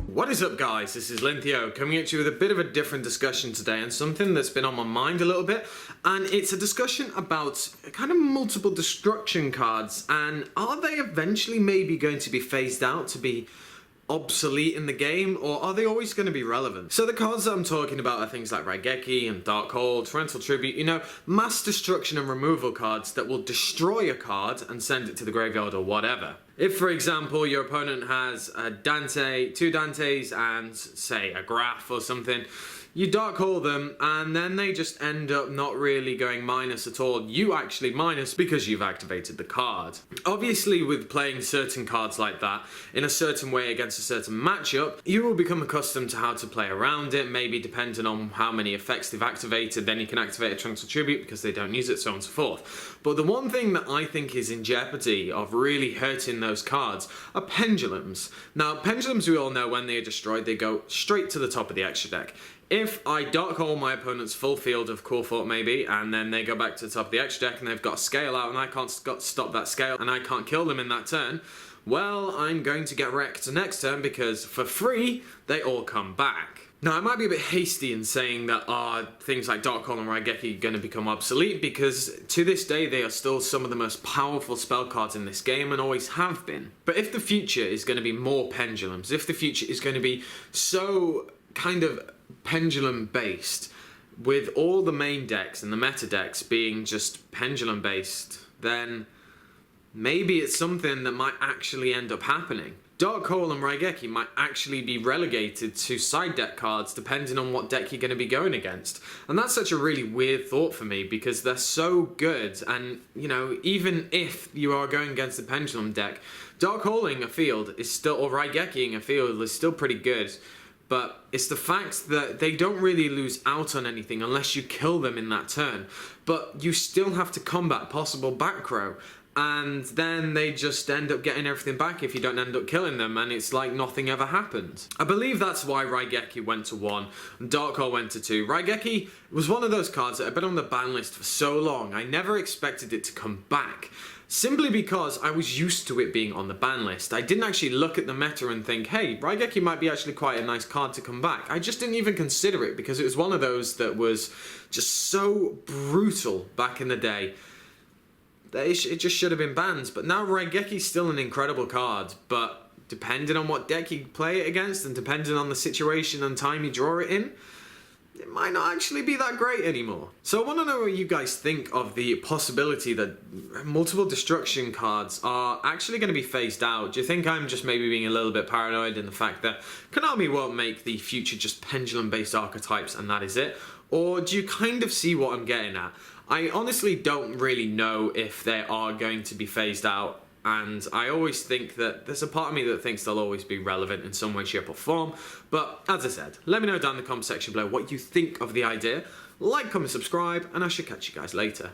What is up, guys? This is Linthio coming at you with a bit of a different discussion today, and something that's been on my mind a little bit, and it's a discussion about kind of multiple destruction cards, and are they eventually maybe going to be phased out to be obsolete in the game, or are they always going to be relevant? So the cards that I'm talking about are things like Raigeki and Darkhold, Torrential Tribute, you know, mass destruction and removal cards that will destroy a card and send it to the graveyard or whatever. If, for example, your opponent has a Dante, two Dantes, and, say, a Graph or something, you Darkhold them, and then they just end up not really going minus at all. You actually minus because you've activated the card. Obviously, with playing certain cards like that in a certain way against a certain matchup, you will become accustomed to how to play around it, maybe depending on how many effects they've activated. Then you can activate a Torrential Tribute because they don't use it, so on and so forth. But the one thing that I think is in jeopardy of really hurting those cards are pendulums. Now, pendulums, we all know, when they are destroyed, they go straight to the top of the extra deck. If I Darkhold my opponent's full field of Core Fort maybe, and then they go back to the top of the extra deck and they've got a scale out and I can't stop that scale and I can't kill them in that turn, well, I'm going to get wrecked next turn because for free, they all come back. Now, I might be a bit hasty in saying that things like Darkhold and Raigeki are going to become obsolete, because to this day they are still some of the most powerful spell cards in this game and always have been. But if the future is going to be more pendulums, if the future is going to be so kind of pendulum based, with all the main decks and the meta decks being just pendulum based, then maybe it's something that might actually end up happening. Darkhold and Raigeki might actually be relegated to side deck cards depending on what deck you're going to be going against. And that's such a really weird thought for me, because they're so good, and you know, even if you are going against the pendulum deck, Darkholding a field is still, or Raigekiing a field is still pretty good. But it's the fact that they don't really lose out on anything unless you kill them in that turn. But you still have to combat possible back row, and then they just end up getting everything back if you don't end up killing them, and it's like nothing ever happened. I believe that's why Raigeki went to 1 and Darkhold went to 2. Raigeki was one of those cards that had been on the ban list for so long, I never expected it to come back. Simply because I was used to it being on the ban list. I didn't actually look at the meta and think, hey, Raigeki might be actually quite a nice card to come back. I just didn't even consider it because it was one of those that was just so brutal back in the day that it just should have been banned. But now Raigeki's still an incredible card, but depending on what deck you play it against and depending on the situation and time you draw it in, it might not actually be that great anymore. So I want to know what you guys think of the possibility that multiple destruction cards are actually going to be phased out. Do you think I'm just maybe being a little bit paranoid in the fact that Konami won't make the future just pendulum-based archetypes and that is it? Or do you kind of see what I'm getting at? I honestly don't really know if they are going to be phased out. And I always think that there's a part of me that thinks they'll always be relevant in some way, shape or form. But as I said, let me know down in the comment section below what you think of the idea. Like, comment, subscribe, and I shall catch you guys later.